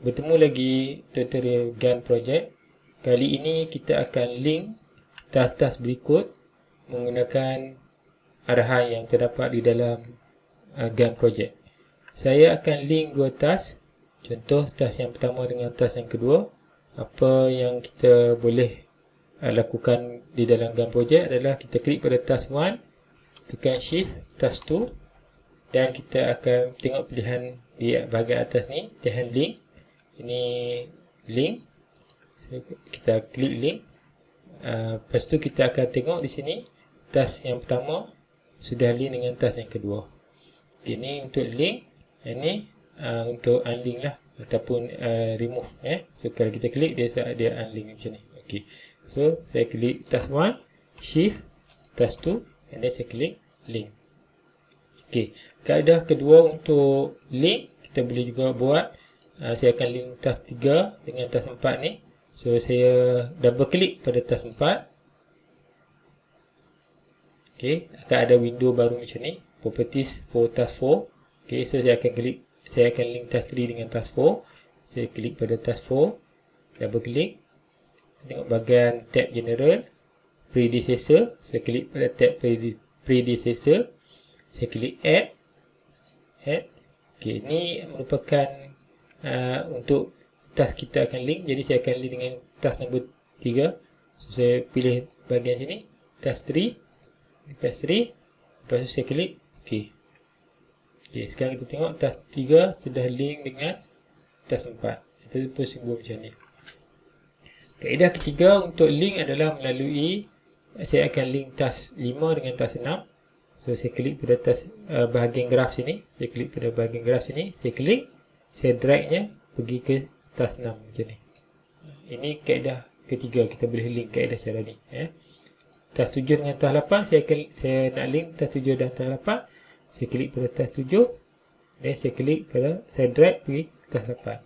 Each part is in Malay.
Bertemu lagi tutorial Gantt project. Kali ini kita akan link task-task berikut menggunakan arahan yang terdapat di dalam Gantt project. Saya akan link dua task. Contoh task yang pertama dengan task yang kedua. Apa yang kita boleh lakukan di dalam Gantt project adalah kita klik pada task 1, tekan shift, task 2, dan kita akan tengok pilihan di bahagian atas ni, pilihan link. Ini link. Kita klik link. Lepas tu kita akan tengok di sini task yang pertama sudah link dengan task yang kedua. Okay, ini untuk link, ini untuk unlink lah ataupun remove. So kalau kita klik dia unlink macam ni. Okay. So saya klik task 1, shift, task 2, and then saya klik link. Okay. Kaedah kedua untuk link kita boleh juga buat. Saya akan link task 3 dengan task 4 ni. So saya double klik pada task 4. Okay, akan ada window baru macam ni, properties for task 4. Okay, so saya akan link task 3 dengan task 4. Saya klik pada task 4, double klik, tengok bahagian tab general, predecessor. Saya klik pada tab predecessor. Saya klik add. Okay, ini merupakan untuk task kita akan link. Jadi saya akan link dengan task nombor 3. So saya pilih bahagian sini, task 3. Task 3. Lepas tu saya klik OK. Okay, sekarang kita tengok task 3 sudah link dengan task 4. Itu pun simbol macam ni. Kaedah ketiga untuk link adalah melalui, saya akan link task 5 dengan task 6. So saya klik pada task bahagian graf sini. Saya klik pada bahagian graf sini. Saya klik, saya dragnya pergi ke task 6 macam ni. Ini kaedah ketiga, kita boleh link kaedah cara ni. Task 7 dengan task 8, saya nak link task 7 dan task 8. Saya klik pada task 7 dan saya klik pada, saya drag pergi ke task 8.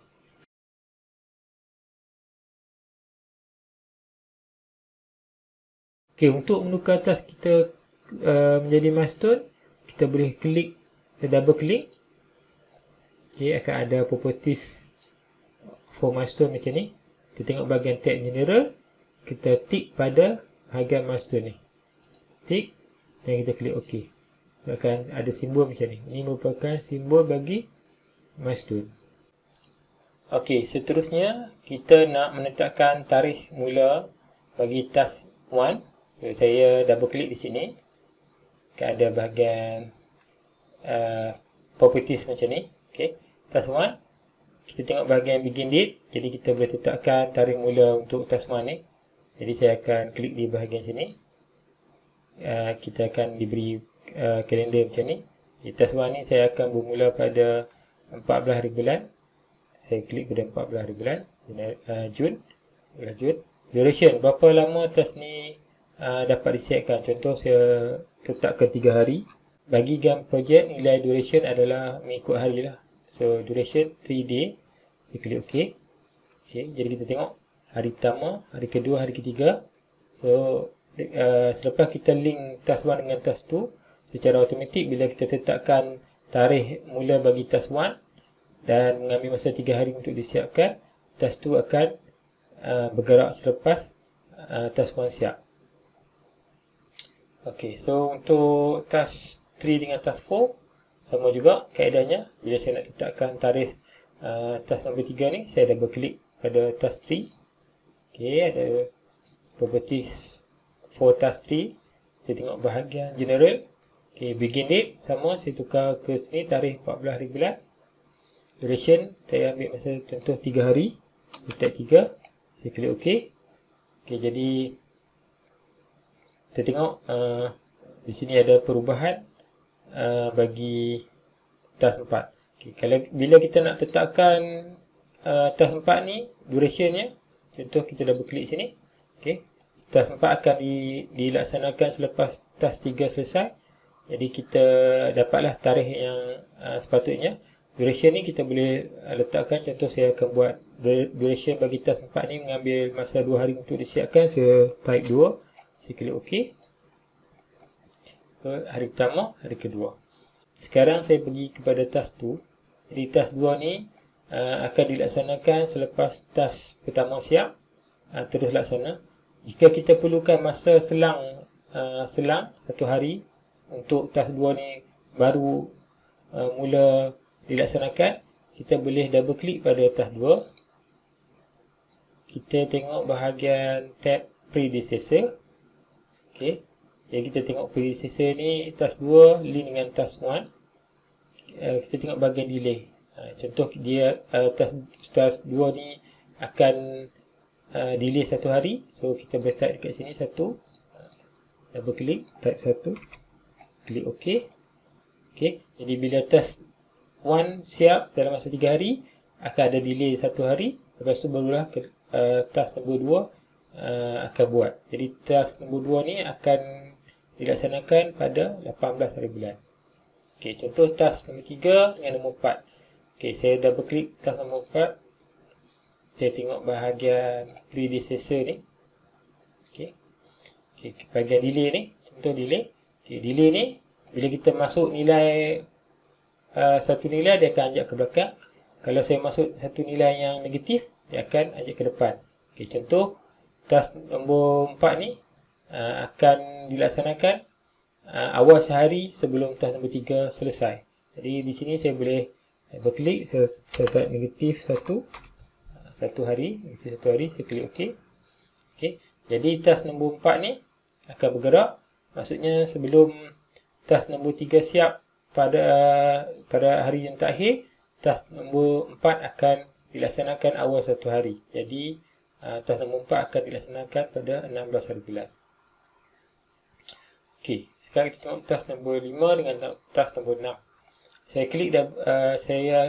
Okey, untuk menukar task kita menjadi milestone, kita boleh klik, double klik. Okay, akan ada properties for milestone macam ni. Kita tengok bahagian tab general, kita tick pada bahagian milestone ni, tick, dan kita klik OK. So akan ada simbol macam ni. Ini merupakan simbol bagi milestone. Okey, seterusnya kita nak menetapkan tarikh mula bagi task 1. So saya double klik di sini. Ada bahagian properties macam ni. Okay. Task 1, kita tengok bahagian begin date. Jadi kita boleh tetapkan tarikh mula untuk task 1 ni. Jadi saya akan klik di bahagian sini. Kita akan diberi kalender macam ni. Di task 1 ni saya akan bermula pada 14 hari bulan. Saya klik pada 14 hari bulan, Jun. Duration, berapa lama task ni dapat disiapkan. Contoh saya tetapkan 3 hari. Bagi Gantt project, nilai duration adalah mengikut hari lah. So duration 3 day. Saya klik OK. Okay, jadi kita tengok hari pertama, hari kedua, hari ketiga. So selepas kita link task 1 dengan task 2, secara automatik bila kita tetapkan tarikh mula bagi task 1 dan mengambil masa 3 hari untuk disiapkan, task 2 akan bergerak selepas task 1 siap. Ok, so untuk task 3 dengan task 4 sama juga kaedahnya. Bila saya nak tetapkan tarikh task nombor 3 ni, saya double klik pada task 3. Ok, ada properties for task 3. Kita tengok bahagian general. Ok, begin date sama, saya tukar ke sini tarikh 14 hari bulan. Duration, saya ambil masa contoh 3 hari. Letak 3, saya klik OK. Ok, jadi kita tengok di sini ada perubahan bagi task 4. Okay, kalau bila kita nak tetapkan task 4 ni, durationnya, contoh kita double klik sini. Okay, task 4 akan dilaksanakan selepas task 3 selesai. Jadi kita dapatlah tarikh yang sepatutnya. Duration ni kita boleh letakkan, contoh saya akan buat duration bagi task 4 ni mengambil masa 2 hari untuk disiapkan. Saya type 2, saya klik OK. So, hari pertama, hari kedua. Sekarang saya pergi kepada task 2. Jadi task 2 ni akan dilaksanakan selepas task pertama siap, terus laksana. Jika kita perlukan masa selang 1 hari untuk task 2 ni baru mula dilaksanakan, kita boleh double klik pada task 2. Kita tengok bahagian tab predecessor. Okey. Jadi kita tengok predecessor ni task 2 link dengan task 1. Kita tengok bahagian delay. Contoh dia task 2 ni akan delay 1 hari. So kita boleh type dekat sini 1. Double klik, type 1. Klik OK. Okay. Jadi bila task 1 siap dalam masa 3 hari, akan ada delay 1 hari. Lepas tu barulah task nombor 2 akan buat. Jadi task nombor 2 ni akan dilaksanakan pada 18 hari bulan. Okay, contoh task nombor 3 dengan nombor 4. Okay, saya double klik task nombor 4. Saya tengok bahagian predecessor ni. Okay. Okay, bahagian delay ni. Contoh delay. Okay, delay ni, bila kita masuk nilai satu nilai, dia akan ajak ke belakang. Kalau saya masuk satu nilai yang negatif, dia akan ajak ke depan. Okay, contoh task nombor 4 ni akan dilaksanakan awal sehari sebelum task nombor 3 selesai. Jadi di sini saya boleh berklik, saya type negatif 1 hari, negatif 1 hari, saya klik OK. Okay. Jadi task nombor 4 ni akan bergerak. Maksudnya sebelum task nombor 3 siap pada hari yang terakhir, task nombor 4 akan dilaksanakan awal 1 hari. Jadi task nombor 4 akan dilaksanakan pada 16 hari bulan. Okey, sekarang kita tengok task nombor 5 dengan task nombor 6. Saya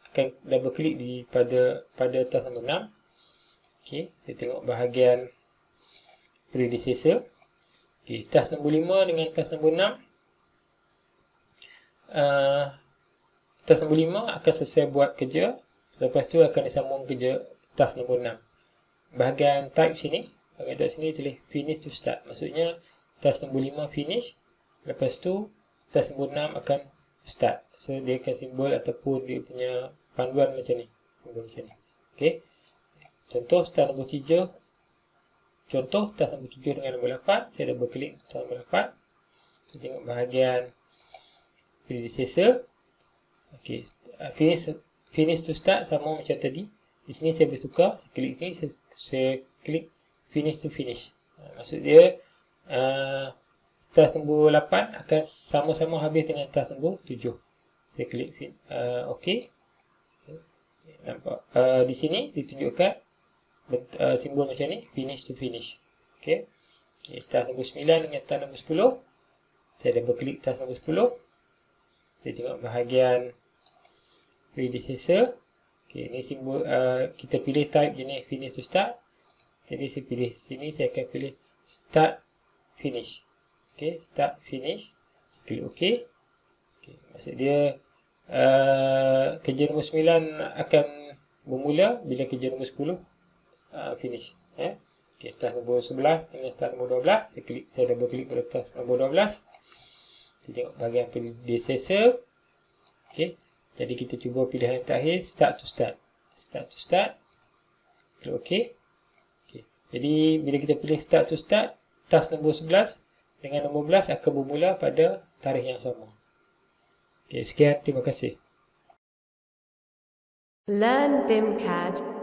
akan double klik pada task nombor 6. Okey, saya tengok bahagian predecessor. Okey, task nombor 5 dengan task nombor 6. Task nombor 5 akan selesai buat kerja. Lepas tu akan disambung kerja task nombor 6. Bahagian type sini, tulis finish to start. Maksudnya task nombor 5 finish. Lepas tu task nombor 6 akan start. So dia akan simbol ataupun dia punya panduan macam ni. Simbol macam ni. Okey. Contoh task nombor 7. Contoh task nombor 7 dengan nombor 8. Saya double klik task nombor 8. Kita tengok bahagian predecessor. Okey, finish to start sama macam tadi. Di sini saya boleh tukar. Saya klik ni, saya klik finish to finish. Maksud dia task nombor 8 akan sama-sama habis dengan task nombor 7. Saya klik OK. Nampak di sini ditunjukkan simbol macam ni, finish to finish. Okey. Task nombor 9 dengan task nombor 10. Saya double klik task nombor 10. Saya tengok bahagian predecessor. Okay, ini simbol kita pilih type jenis finish to start. Jadi saya pilih sini, saya akan pilih start finish. Okay, start finish. Saya klik OK. Okay, maksud dia kerja nombor 9 akan bermula bila kerja nombor 10 finish. Okay, task nombor 11 dengan task nombor 12. Saya double klik pada task nombor 12. Kita tengok bahagian predecessor. Okay. Jadi kita cuba pilihan yang terakhir, start to start. Start to start. Klik OK. Okay. Jadi bila kita pilih start to start, task nombor 11 dengan nombor 11 akan bermula pada tarikh yang sama. Okay, sekian, terima kasih. Learn BIM CAD.